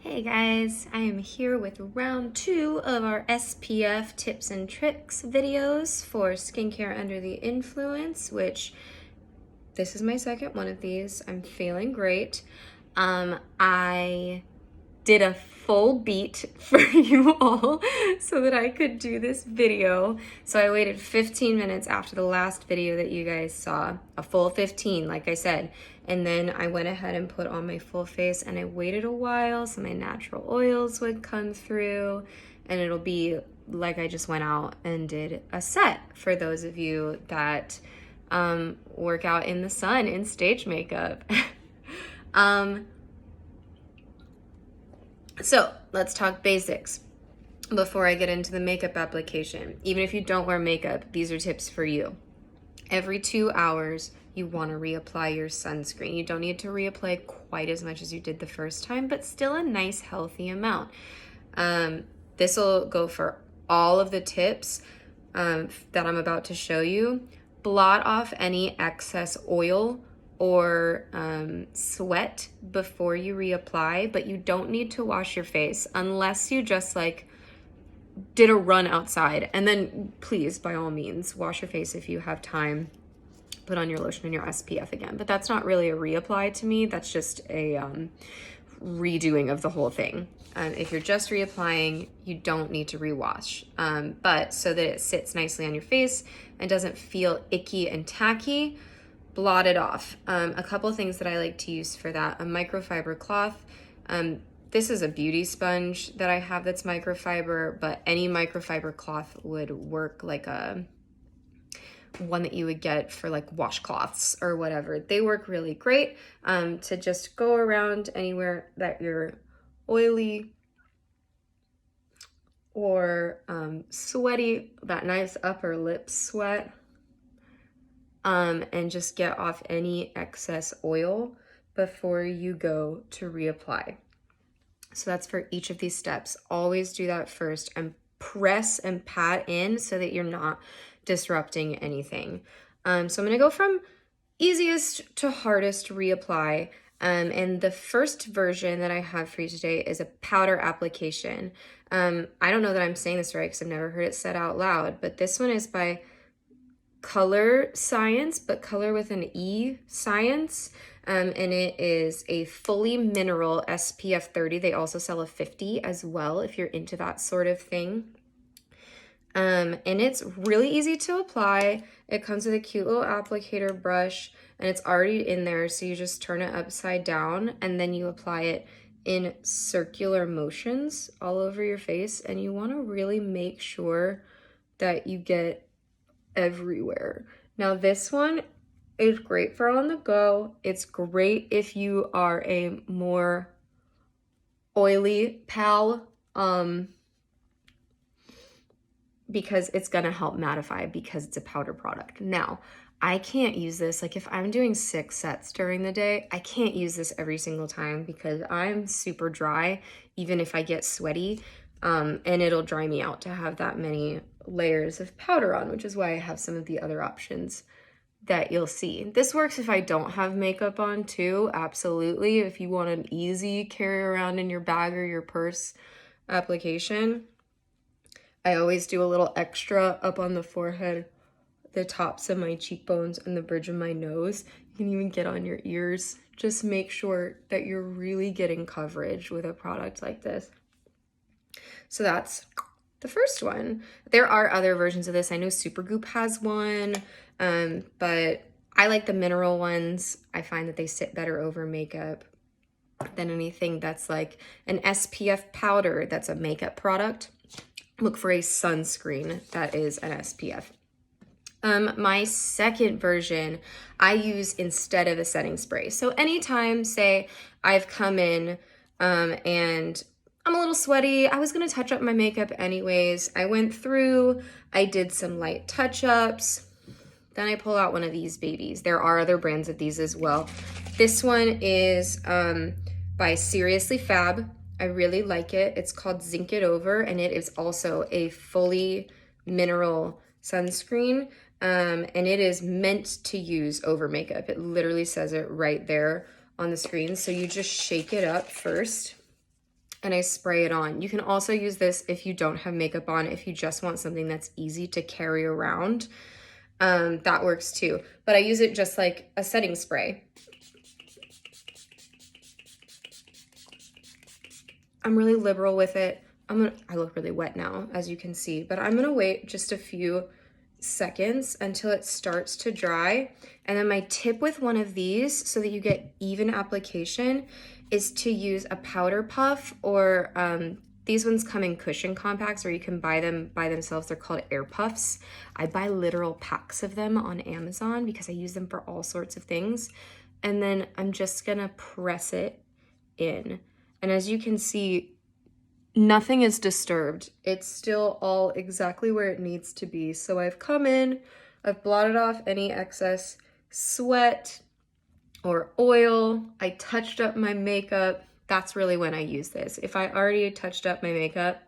Hey guys, I am here with round 2 of our SPF tips and tricks videos for skincare under the influence, which this is my second one of these. I'm feeling great. I did a full beat for you all so that I could do this video. So I waited 15 minutes after the last video that you guys saw, a full 15, like I said. And then I went ahead and put on my full face and I waited a while so my natural oils would come through and it'll be like I just went out and did a set for those of you that work out in the sun in stage makeup. So let's talk basics before I get into the makeup application. Even if you don't wear makeup, these are tips for you. Every 2 hours, you want to reapply your sunscreen. You don't need to reapply quite as much as you did the first time, but still a nice healthy amount. This will go for all of the tips that I'm about to show you. Blot off any excess oil or sweat before you reapply, but you don't need to wash your face unless you just like did a run outside. And then please, by all means, wash your face if you have time. Put on your lotion and your SPF again. But that's not really a reapply to me. That's just a redoing of the whole thing. If you're just reapplying, you don't need to rewash. But so that it sits nicely on your face and doesn't feel icky and tacky, blot it off. A couple things that I like to use for that: a microfiber cloth. This is a beauty sponge that I have that's microfiber, but any microfiber cloth would work, like a one that you would get for like washcloths or whatever. They work really great to just go around anywhere that you're oily or sweaty, that nice upper lip sweat, and just get off any excess oil before you go to reapply. So that's for each of these steps. Always do that first and press and pat in so that you're not disrupting anything. So I'm going to go from easiest to hardest reapply. And the first version that I have for you today is a powder application. I don't know that I'm saying this right because I've never heard it said out loud, but this one is by Colorescience, but color with an E, science. And it is a fully mineral SPF 30. They also sell a 50 as well if you're into that sort of thing. And it's really easy to apply. It comes with a cute little applicator brush and it's already in there. So you just turn it upside down and then you apply it in circular motions all over your face. And you want to really make sure that you get everywhere. Now this one is great for on the go. It's great if you are a more oily pal, because it's gonna help mattify because it's a powder product. Now, I can't use this, like if I'm doing 6 sets during the day, I can't use this every single time because I'm super dry, even if I get sweaty, and it'll dry me out to have that many layers of powder on, which is why I have some of the other options that you'll see. This works if I don't have makeup on too, absolutely. If you want an easy carry around in your bag or your purse application. I always do a little extra up on the forehead, the tops of my cheekbones, and the bridge of my nose. You can even get on your ears. Just make sure that you're really getting coverage with a product like this. So that's the first one. There are other versions of this. I know Supergoop has one, but I like the mineral ones. I find that they sit better over makeup than anything that's like an SPF powder that's a makeup product. Look for a sunscreen that is an SPF. My second version, I use instead of a setting spray. So anytime, say, I've come in and I'm a little sweaty, I was gonna touch up my makeup anyways. I went through, I did some light touch-ups, then I pull out one of these babies. There are other brands of these as well. This one is by Seriously Fab. I really like it. It's called Zinc It Over, and it is also a fully mineral sunscreen, and it is meant to use over makeup. It literally says it right there on the screen. So you just shake it up first, and I spray it on. You can also use this if you don't have makeup on, if you just want something that's easy to carry around. That works too. But I use it just like a setting spray. I'm really liberal with it. I look really wet now, as you can see, but I'm gonna wait just a few seconds until it starts to dry. And then my tip with one of these, so that you get even application, is to use a powder puff, or these ones come in cushion compacts, or you can buy them by themselves. They're called air puffs. I buy literal packs of them on Amazon because I use them for all sorts of things. And then I'm just gonna press it in. And as you can see, nothing is disturbed. It's still all exactly where it needs to be. So I've come in, I've blotted off any excess sweat or oil. I touched up my makeup. That's really when I use this. If I already touched up my makeup,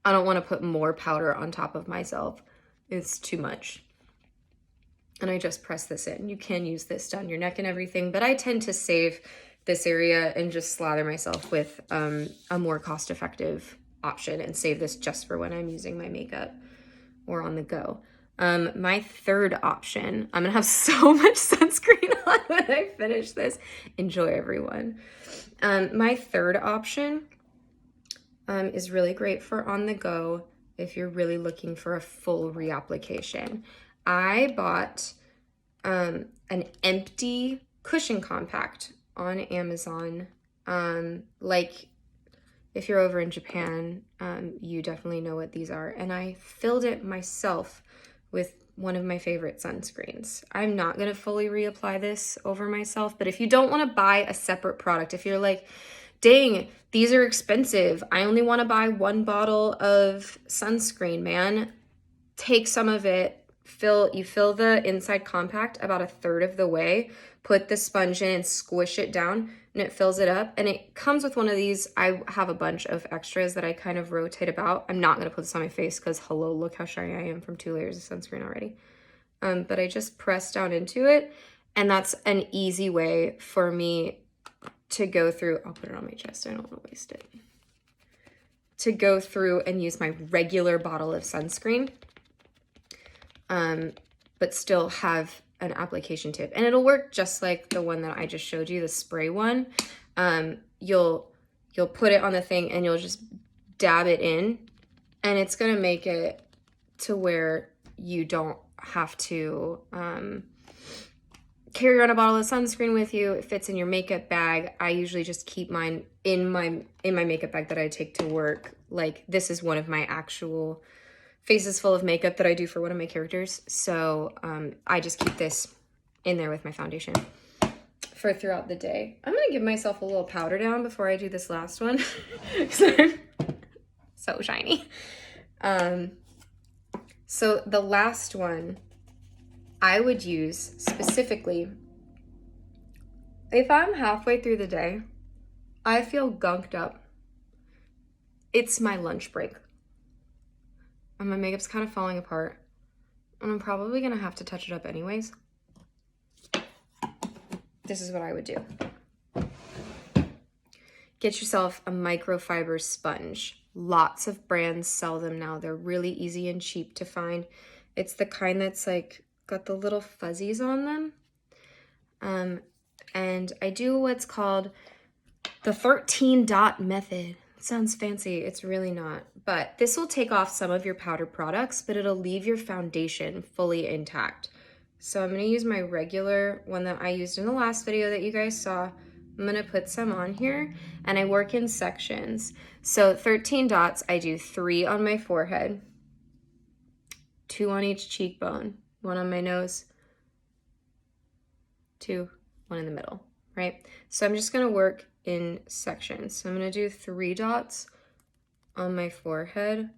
I don't want to put more powder on top of myself. It's too much. And I just press this in. You can use this down your neck and everything, but I tend to save this area and just slather myself with a more cost-effective option and save this just for when I'm using my makeup or on the go. My third option, I'm gonna have so much sunscreen on when I finish this. Enjoy, everyone. My third option is really great for on the go if you're really looking for a full reapplication. I bought an empty cushion compact on Amazon. Like if you're over in Japan, you definitely know what these are. And I filled it myself with one of my favorite sunscreens. I'm not gonna fully reapply this over myself, but if you don't wanna buy a separate product, if you're like, dang, these are expensive, I only wanna buy one bottle of sunscreen, man, take some of it, you fill the inside compact about a third of the way, put the sponge in and squish it down, and it fills it up. And it comes with one of these. I have a bunch of extras that I kind of rotate about. I'm not gonna put this on my face because hello, look how shiny I am from 2 layers of sunscreen already. But I just press down into it, and that's an easy way for me to go through. I'll put it on my chest, I don't wanna waste it. To go through and use my regular bottle of sunscreen, but still have an application tip. And it'll work just like the one that I just showed you, the spray one. You'll put it on the thing and you'll just dab it in, and it's gonna make it to where you don't have to carry around a bottle of sunscreen with you. It fits in your makeup bag. I usually just keep mine in my makeup bag that I take to work. Like, this is one of my actual faces full of makeup that I do for one of my characters. So I just keep this in there with my foundation for throughout the day. I'm gonna give myself a little powder down before I do this last one because I'm so shiny. So the last one I would use specifically if I'm halfway through the day, I feel gunked up. It's my lunch break. And my makeup's kind of falling apart, and I'm probably gonna have to touch it up anyways. This is what I would do. Get yourself a microfiber sponge. Lots of brands sell them now. They're really easy and cheap to find. It's the kind that's like got the little fuzzies on them. And I do what's called the 13 dot method. Sounds fancy, it's really not. But this will take off some of your powder products, but it'll leave your foundation fully intact. So I'm gonna use my regular one that I used in the last video that you guys saw. I'm gonna put some on here, and I work in sections. So 13 dots, I do 3 on my forehead, 2 on each cheekbone, 1 on my nose, 2, 1 in the middle, right? So I'm just gonna work in sections. So I'm gonna do 3 dots on my forehead,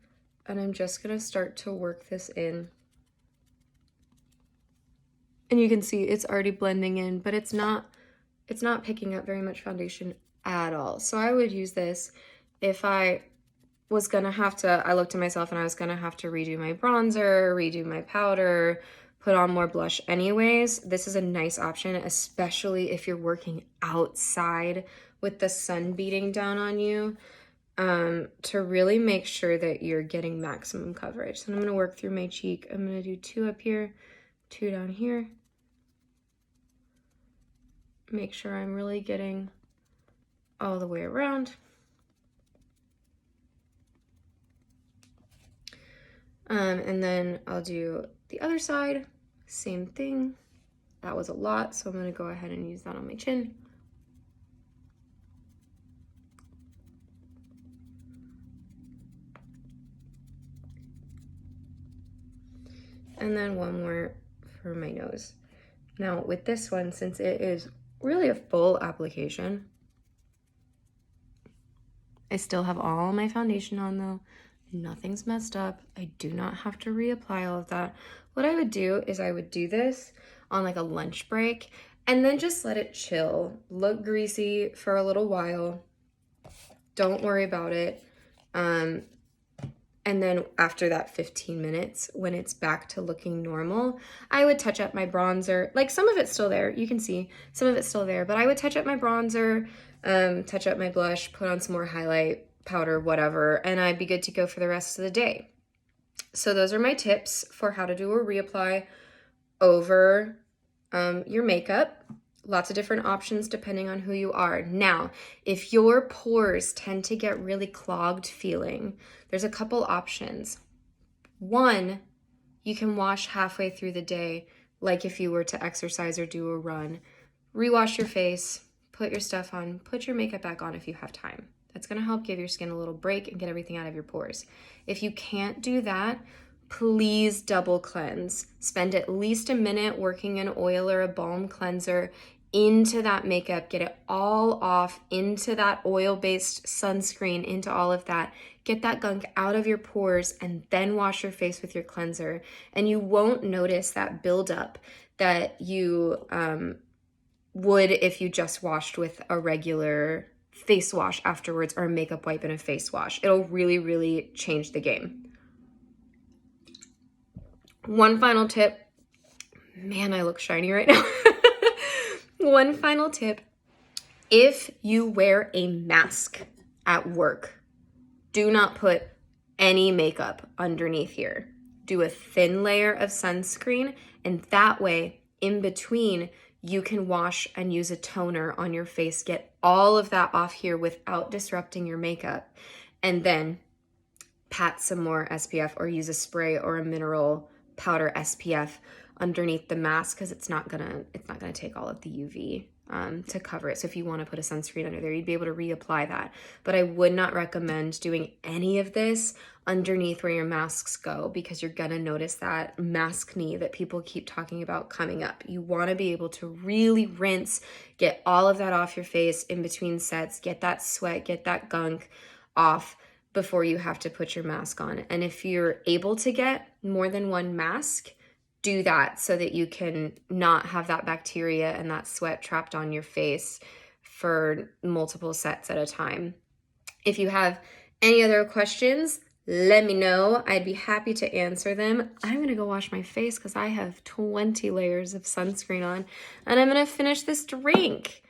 and I'm just gonna start to work this in. And you can see it's already blending in, but it's not picking up very much foundation at all. So I would use this if I was gonna have to, I looked at myself and I was gonna have to redo my bronzer, redo my powder, put on more blush anyways. This is a nice option, especially if you're working outside with the sun beating down on you. to really make sure that you're getting maximum coverage. So I'm going to work through my cheek. I'm going to do 2 up here, 2 down here. Make sure I'm really getting all the way around. And then I'll do the other side, same thing. That was a lot, so I'm going to go ahead and use that on my chin. And then one more for my nose. Now with this one, since it is really a full application, I still have all my foundation on though. Nothing's messed up. I do not have to reapply all of that. What I would do is I would do this on like a lunch break and then just let it chill. Look greasy for a little while. Don't worry about it. And then after that 15 minutes, when it's back to looking normal, I would touch up my bronzer. Like some of it's still there, you can see some of it's still there, but I would touch up my bronzer, touch up my blush, put on some more highlight powder, whatever, and I'd be good to go for the rest of the day. So those are my tips for how to do a reapply over your makeup. Lots of different options depending on who you are. Now, if your pores tend to get really clogged feeling, there's a couple options. One, you can wash halfway through the day, like if you were to exercise or do a run. Rewash your face, put your stuff on, put your makeup back on if you have time. That's gonna help give your skin a little break and get everything out of your pores. If you can't do that, please double cleanse. Spend at least a minute working an oil or a balm cleanser into that makeup, get it all off into that oil-based sunscreen, into all of that. Get that gunk out of your pores and then wash your face with your cleanser. And you won't notice that buildup that you would if you just washed with a regular face wash afterwards or a makeup wipe and a face wash. It'll really, really change the game. One final tip. Man, I look shiny right now. One final tip. If you wear a mask at work, do not put any makeup underneath here. Do a thin layer of sunscreen, and that way, in between, you can wash and use a toner on your face. Get all of that off here without disrupting your makeup. And then pat some more SPF or use a spray or a mineral powder SPF underneath the mask, because it's not gonna take all of the UV to cover it. So if you want to put a sunscreen under there, you'd be able to reapply that. But I would not recommend doing any of this underneath where your masks go, because you're gonna notice that mask knee that people keep talking about coming up. You want to be able to really rinse, get all of that off your face in between sets, get that sweat, get that gunk off before you have to put your mask on. And if you're able to get more than one mask, do that so that you can not have that bacteria and that sweat trapped on your face for multiple sets at a time. If you have any other questions, let me know. I'd be happy to answer them. I'm gonna go wash my face because I have 20 layers of sunscreen on, and I'm gonna finish this drink.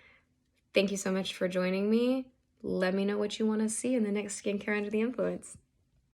Thank you so much for joining me. Let me know what you want to see in the next Skincare Under the Influence.